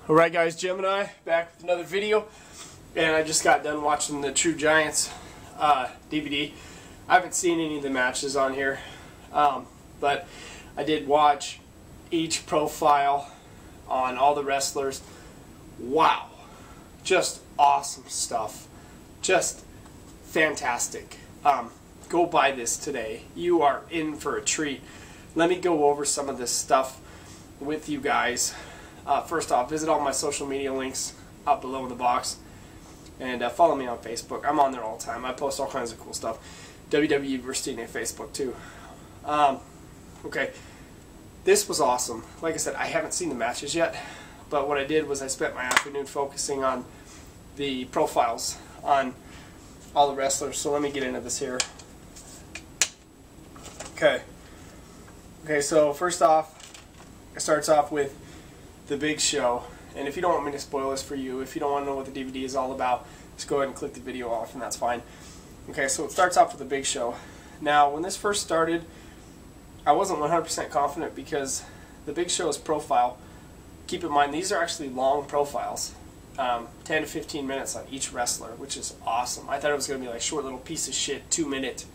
Alright guys, Jim and I back with another video, and I just got done watching the True Giants DVD. I haven't seen any of the matches on here, but I did watch each profile on all the wrestlers. Wow, just awesome stuff, just fantastic. Go buy this today. You are in for a treat. Let me go over some of this stuff with you guys. First off, visit all my social media links up below in the box, and follow me on Facebook. I'm on there all the time. I post all kinds of cool stuff. WWE vs. TNA Facebook too. Okay, this was awesome. Like I said, I haven't seen the matches yet, but what I did was I spent my afternoon focusing on the profiles on all the wrestlers. So let me get into this here. Okay, so first off, it starts off with The Big Show, and if you don't want me to spoil this for you, if you don't want to know what the DVD is all about, just go ahead and click the video off and that's fine. Okay, so it starts off with The Big Show. Now, when this first started, I wasn't 100% confident because The Big Show's profile, keep in mind, these are actually long profiles, 10 to 15 minutes on each wrestler, which is awesome. I thought it was going to be like short little piece of shit 2-minute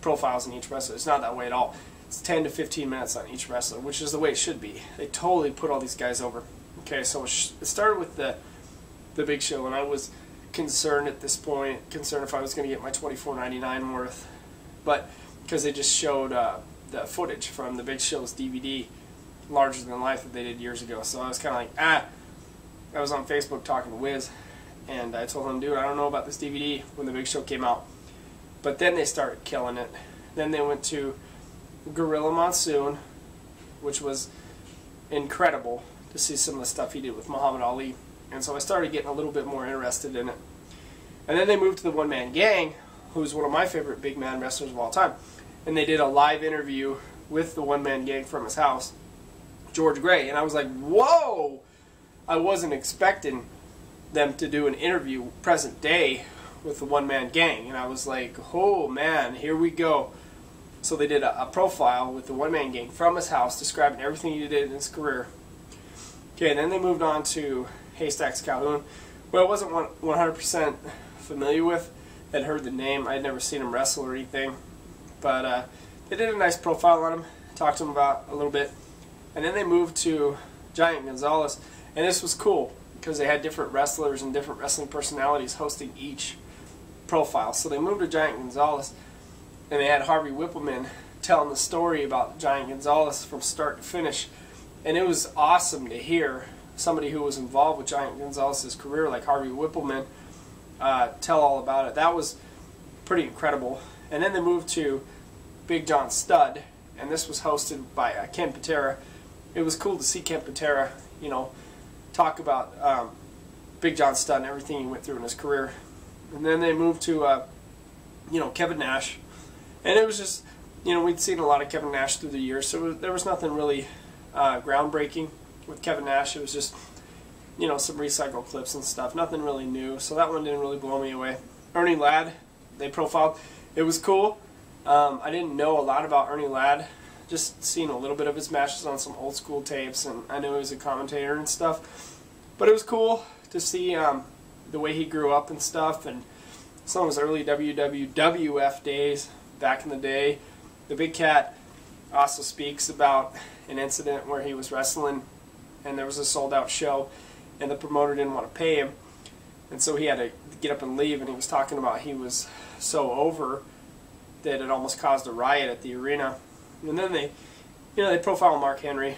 profiles on each wrestler. It's not that way at all. It's 10 to 15 minutes on each wrestler, which is the way it should be. They totally put all these guys over. Okay, so it started with the Big Show, and I was concerned at this point, concerned if I was going to get my $24.99 worth, but because they just showed the footage from the Big Show's DVD, Larger Than Life, that they did years ago. So I was kind of like, I was on Facebook talking to Wiz, and I told him, dude, I don't know about this DVD when the Big Show came out. But then they started killing it. Then they went to Gorilla Monsoon, which was incredible to see some of the stuff he did with Muhammad Ali, and so I started getting a little bit more interested in it. And then they moved to the One Man Gang, who's one of my favorite big man wrestlers of all time, and they did a live interview with the One Man Gang from his house, George Gray, and I was like, whoa! I wasn't expecting them to do an interview present day with the One Man Gang, and I was like, oh man, here we go. So they did a profile with the One Man Gang from his house, describing everything he did in his career. Okay, and then they moved on to Haystacks Calhoun, who I wasn't 100% familiar with. I'd heard the name. I'd never seen him wrestle or anything. But they did a nice profile on him, talked to him about a little bit. And then they moved to Giant Gonzalez, and this was cool because they had different wrestlers and different wrestling personalities hosting each profile. So they moved to Giant Gonzalez, and they had Harvey Whippleman telling the story about Giant Gonzalez from start to finish. And it was awesome to hear somebody who was involved with Giant Gonzalez's career, like Harvey Whippleman, tell all about it. That was pretty incredible. And then they moved to Big John Studd, and this was hosted by Ken Patera. It was cool to see Ken Patera, you know, talk about Big John Studd and everything he went through in his career. And then they moved to, Kevin Nash. And it was just, we'd seen a lot of Kevin Nash through the years, so there was nothing really groundbreaking with Kevin Nash. It was just, some recycled clips and stuff. Nothing really new, so that one didn't really blow me away. Ernie Ladd, they profiled. It was cool. I didn't know a lot about Ernie Ladd. Just seen a little bit of his matches on some old school tapes, and I knew he was a commentator and stuff. But it was cool to see the way he grew up and stuff, and some of his early WWF days back in the day. The Big Cat also speaks about an incident where he was wrestling and there was a sold-out show and the promoter didn't want to pay him, and so he had to get up and leave, and he was talking about he was so over that it almost caused a riot at the arena. And then they profile Mark Henry.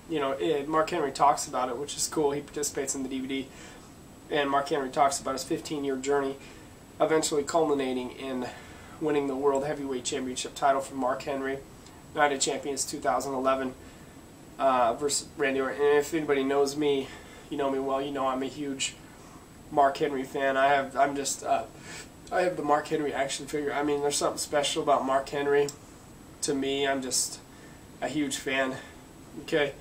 Mark Henry talks about it, which is cool. He participates in the DVD, and Mark Henry talks about his 15-year journey, eventually culminating in winning the World Heavyweight Championship title from Mark Henry, Night of Champions 2011, versus Randy Orton. And if anybody knows me, you know me well, you know I'm a huge Mark Henry fan. I have the Mark Henry action figure. I mean, there's something special about Mark Henry. To me, I'm just a huge fan. Okay,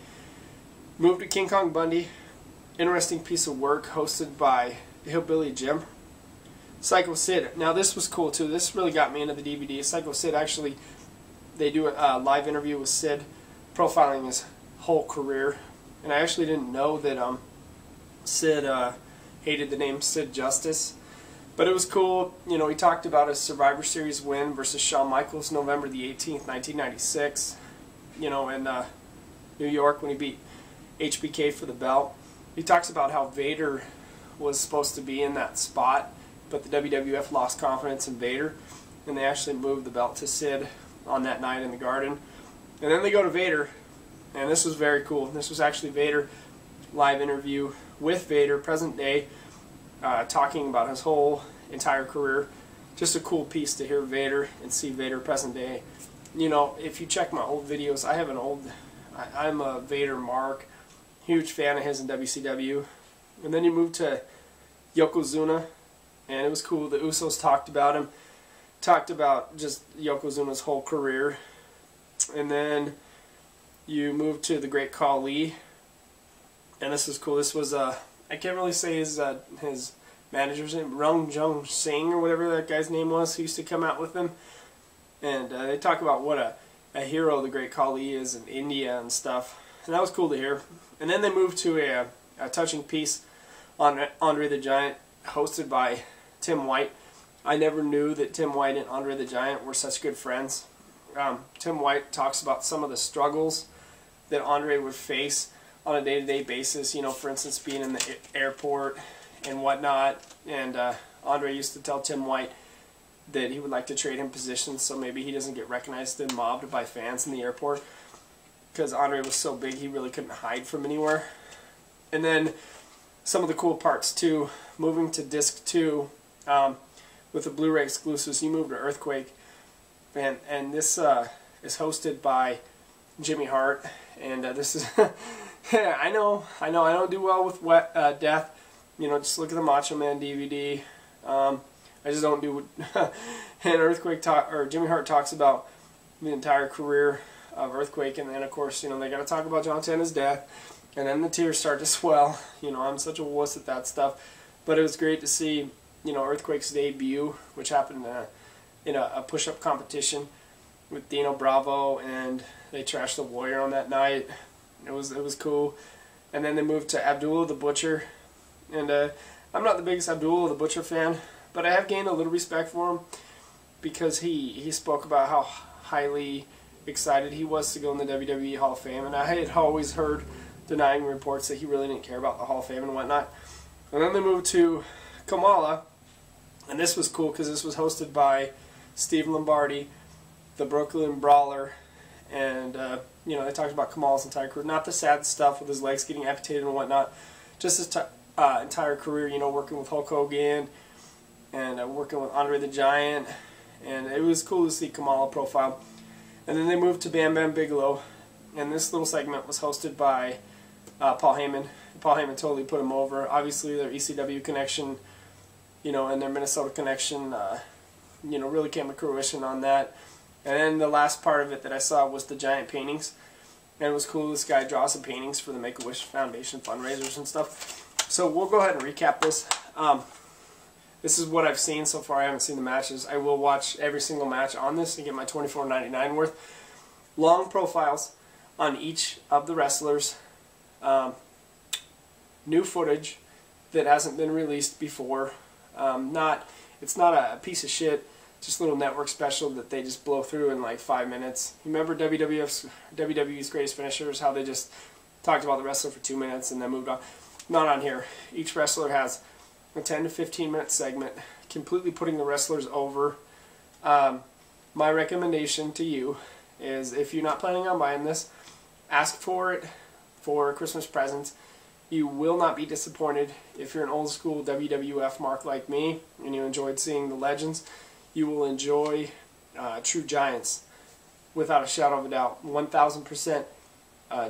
moved to King Kong Bundy. Interesting piece of work hosted by Hillbilly Jim. Psycho Sid. Now this was cool too. This really got me into the DVD. Psycho Sid, actually, they do a live interview with Sid, profiling his whole career. And I actually didn't know that Sid hated the name Sid Justice. But it was cool. You know, he talked about his Survivor Series win versus Shawn Michaels November the 18th, 1996. You know, in New York when he beat HBK for the belt. He talks about how Vader was supposed to be in that spot, but the WWF lost confidence in Vader, and they actually moved the belt to Sid on that night in the Garden. And then they go to Vader, and this was very cool. This was actually Vader live interview with Vader, present day, talking about his whole entire career. Just a cool piece to hear Vader and see Vader present day. You know, if you check my old videos, I'm a Vader mark, huge fan of his in WCW. And then you move to Yokozuna, and it was cool. The Usos talked about him, talked about just Yokozuna's whole career. And then you move to the Great Khali, and this was cool. This was I can't really say his manager's name, Rung Jung Singh or whatever that guy's name was, who used to come out with him. And they talk about what a hero the Great Khali is in India and stuff. And that was cool to hear. And then they moved to a touching piece on Andre the Giant, hosted by Tim White. I never knew that Tim White and Andre the Giant were such good friends. Tim White talks about some of the struggles that Andre would face on a day-to-day basis. You know, for instance, being in the airport and whatnot. And Andre used to tell Tim White that he would like to trade him positions so maybe he doesn't get recognized and mobbed by fans in the airport, because Andre was so big he really couldn't hide from anywhere. And then some of the cool parts too, moving to disc 2 with the Blu-ray exclusives, you move to Earthquake, and this is hosted by Jimmy Hart, and this is I know I don't do well with death. You know, just look at the Macho Man DVD. I just don't do and Earthquake Jimmy Hart talks about the entire career of Earthquake, and then of course, you know, they got to talk about John Cena's death, and then the tears start to swell. You know, I'm such a wuss at that stuff, but it was great to see, you know, Earthquake's debut, which happened in a push-up competition with Dino Bravo, and they trashed the Warrior on that night. It was cool. And then they moved to Abdullah the Butcher, and I'm not the biggest Abdullah the Butcher fan, but I have gained a little respect for him because he spoke about how highly excited he was to go in the WWE Hall of Fame, and I had always heard denying reports that he really didn't care about the Hall of Fame and whatnot. And then they moved to Kamala, and this was cool because this was hosted by Steve Lombardi, the Brooklyn Brawler, and you know, they talked about Kamala's entire career, not the sad stuff with his legs getting amputated and whatnot, just his entire career, you know, working with Hulk Hogan and working with Andre the Giant, and it was cool to see Kamala profile. And then they moved to Bam Bam Bigelow, and this little segment was hosted by Paul Heyman. Paul Heyman totally put him over. Obviously, their ECW connection, you know, and their Minnesota connection, you know, really came to fruition on that. And then the last part of it that I saw was the giant paintings, and it was cool. This guy draws some paintings for the Make-A-Wish Foundation fundraisers and stuff. So we'll go ahead and recap this. This is what I've seen so far. I haven't seen the matches. I will watch every single match on this and get my $24.99 worth. Long profiles on each of the wrestlers. New footage that hasn't been released before. It's not a piece of shit, just a little network special that they just blow through in like 5 minutes. You remember WWE's Greatest Finishers, how they just talked about the wrestler for 2 minutes and then moved on? Not on here. Each wrestler has a 10 to 15 minute segment, completely putting the wrestlers over. My recommendation to you is, if you're not planning on buying this, ask for it for Christmas presents. You will not be disappointed. If you're an old school WWF mark like me and you enjoyed seeing the legends, you will enjoy True Giants without a shadow of a doubt. 1000%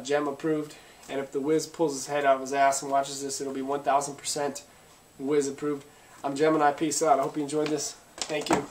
Gem approved, and if the Wiz pulls his head out of his ass and watches this, it'll be 1000% Wiz approved. I'm Gem and I peace out. I hope you enjoyed this. Thank you.